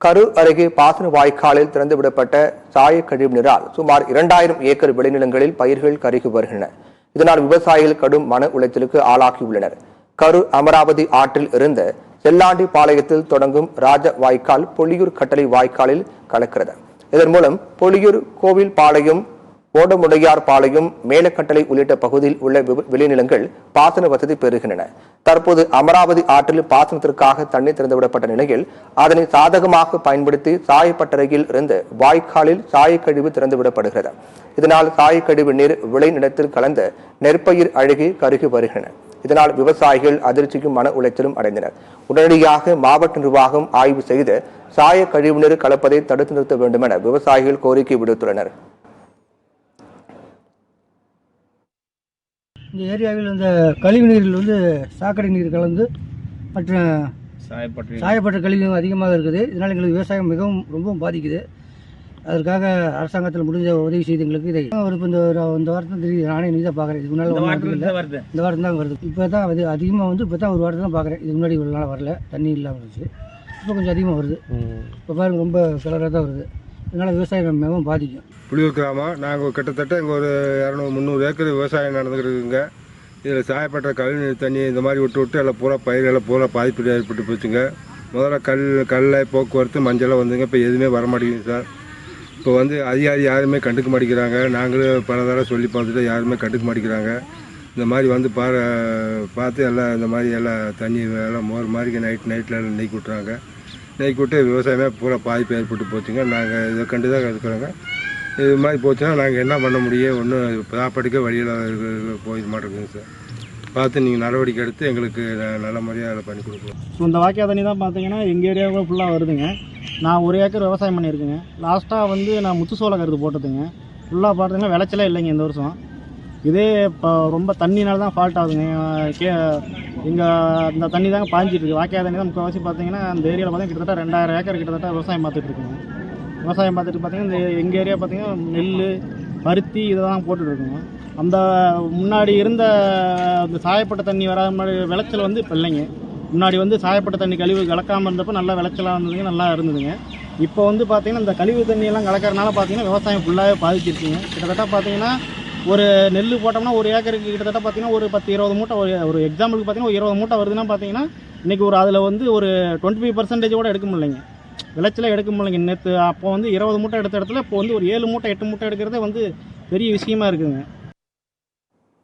கரூர் அருகே பாசன வாய்க்காலில் திறந்துவிடப்பட்ட சாய கழிவுநீரால் சுமார் 2000 ஏக்கர் விளைநிலங்களில் பயிர்கள் கருகி வருகின்றன. இதனால் விவசாயிகள் கடும் மன உளைச்சலுக்கு ஆளாகியுள்ளனர். கரூர் அமராவதி ஆற்றில் இருந்த செல்லாண்டி பாளையத்தில் தொடங்கும் ராஜ வாய்க்கால் பொலியூர் கட்டளை வாய்க்காலில் கலக்கிறது. இதன் மூலம் பொலியூர் கோவில் பாளையம், ஓடமுடையார் பாளையம், மேலக்கட்டளை உள்ளிட்ட பகுதியில் உள்ள விளைநிலங்கள் பாசன வசதி பெறுகின்றன. தற்போது அமராவதி ஆற்றில் பாசனத்திற்காக தண்ணீர் திறந்துவிடப்பட்ட நிலையில் அதனை சாதகமாக பயன்படுத்தி சாயப்பட்டறையில் இருந்து வாய்க்காலில் சாயக்கழிவு திறந்துவிடப்படுகிறது. இதனால் சாயக்கழிவு நீர் விளைநிலத்தில் கலந்த நெற்பயிர் அழுகி கருகி வருகின்றன. இதனால் விவசாயிகள் அதிர்ச்சியும் மன உளைச்சலும் அடைந்தனர். உடனடியாக மாவட்ட நிர்வாகம் ஆய்வு செய்து சாய கழிவுநீர் கலப்பதை தடுத்து நிறுத்த வேண்டும் என விவசாயிகள் கோரிக்கை விடுத்துள்ளனர். இந்த ஏரியாவில் இந்த கழிவு நீரில் வந்து சாக்கடை நீர் கலந்து மற்றும் சாயப்பட்ட கழிவு அதிகமாக இருக்குது. இதனால் எங்களுக்கு விவசாயம் மிகவும் ரொம்பவும் பாதிக்குது. அதற்காக அரசாங்கத்தில் முடிஞ்ச உதவி செய்து எங்களுக்கு இதை இப்போ இந்த வாரத்தில் தெரியுது. நானே நீ தான் பார்க்குறேன். இதுக்கு முன்னால் இந்த வாரம் தான் வருது. இப்போ தான் அது அதிகமாக வந்து இப்போ தான் ஒரு வாரத்தில் தான் பார்க்குறேன். இதுக்கு முன்னாடி இவ்வளோ நாள் வரல, தண்ணி இல்லாமல் இருந்துச்சு. இப்போ கொஞ்சம் அதிகமாக வருது. இப்போ பாருங்க ரொம்ப கலராக தான் வருது. இதனால் விவசாயம் மிகவும் பாதிக்கும். புலியூர் கிராமம். நாங்கள் கிட்டத்தட்ட இங்கே ஒரு 200-300 ஏக்கர் விவசாயம் நடந்துக்கிட்டுருக்குங்க. இதில் சாயப்பட்ட கழிவுநீர் தண்ணி இந்த மாதிரி விட்டு எல்லாம் பூரா பயிரெல்லாம் பூரா பாதிப்பு ஏற்பட்டு போச்சுங்க. முதல்ல கடலை, போக்குவரத்து, மஞ்சளாக வந்துங்க. இப்போ எதுவுமே வரமாட்டேங்குது சார். இப்போ வந்து அதிகாரி யாருமே கண்டுக்க மாட்டேங்கிறாங்க. நாங்களும் பல தடவை சொல்லி பார்த்துட்டு யாருமே கண்டுக்க மாட்டேங்கிறாங்க. இந்த மாதிரி வந்து பார்த்து எல்லாம் இந்த மாதிரி எல்லாம் தண்ணி எல்லாம் மோர் மாதிரி நைட்டில் எல்லாம் நீக்கி விட்றாங்க. நீக்கி விட்டு விவசாயமே பூரா பாதிப்பு ஏற்பட்டு போச்சுங்க. நாங்கள் இதை கண்டு தான் இருக்கிறோங்க. இது மாதிரி போச்சுன்னா நாங்கள் என்ன பண்ண முடியும்? ஒன்றும் சாப்பாட்டுக்கே வழியில் போயிட மாட்டேங்குது சார். பார்த்து நீங்கள் நடவடிக்கை எடுத்து எங்களுக்கு நல்ல முறையாக அதை பண்ணி கொடுக்கலாம். ஸோ இந்த வாய்க்கால் தண்ணி தான் பார்த்தீங்கன்னா எங்கள் ஏரியாவுக்கு ஃபுல்லாக வருதுங்க. நான் 1 ஏக்கர் விவசாயம் பண்ணியிருக்கேங்க. லாஸ்ட்டாக வந்து நான் முத்துசோள கருது போட்டதுங்க. ஃபுல்லாக பார்த்தீங்கன்னா விளைச்சலே இல்லைங்க இந்த வருஷம். இதே இப்போ ரொம்ப தண்ணினால தான் ஃபால்ட் ஆகுதுங்க. இங்கே இந்த தண்ணி தாங்க பாஞ்சிட்ருக்கு. வாய்க்கால் தண்ணி தான் முக்கால்வாசி பார்த்தீங்கன்னா அந்த ஏரியாவில் பார்த்தீங்கன்னா கிட்டத்தட்ட 2000 ஏக்கர் கிட்டத்தட்ட விவசாயம் பார்த்துட்ருக்குங்க. விவசாயம் பார்த்துட்டு பார்த்தீங்கன்னா இந்த எங்கள் ஏரியா பார்த்தீங்கன்னா நெல், பருத்தி இதை தான் போட்டுட்ருக்குங்க. அந்த முன்னாடி இருந்த அந்த சாயப்பட்ட தண்ணி வராத முன்னாடி விளைச்சல் வந்து இப்போ இல்லைங்க. முன்னாடி வந்து சாயப்பட்ட தண்ணி கழிவு கலக்காமல் இருந்தப்போ நல்லா விளைச்சலாக இருந்ததுங்க, நல்லா இருந்ததுங்க. இப்போ வந்து பார்த்தீங்கன்னா இந்த கழிவு தண்ணியெல்லாம் கலக்கிறனால பார்த்தீங்கன்னா விவசாயம் ஃபுல்லாகவே பாதிச்சிருச்சுங்க. கிட்டத்தட்ட பார்த்தீங்கன்னா ஒரு நெல் போட்டோம்னா 1 ஏக்கருக்கு கிட்டத்தட்ட பார்த்தீங்கன்னா ஒரு 10-20 மூட்டை, ஒரு எக்ஸாம்பிளுக்கு பார்த்தீங்கன்னா ஒரு 20 மூட்டை வருதுன்னா பார்த்தீங்கன்னா இன்றைக்கி ஒரு அதில் வந்து ஒரு 25% கூட எடுக்க முடியலைங்க. விளைச்சலே எடுக்க முடியலைங்க. நேற்று அப்போ வந்து 20 மூட்டை எடுத்த இடத்துல இப்போ வந்து ஒரு 7 மூட்டை 8 மூட்டை எடுக்கிறதே வந்து பெரிய விஷயமா இருக்குதுங்க.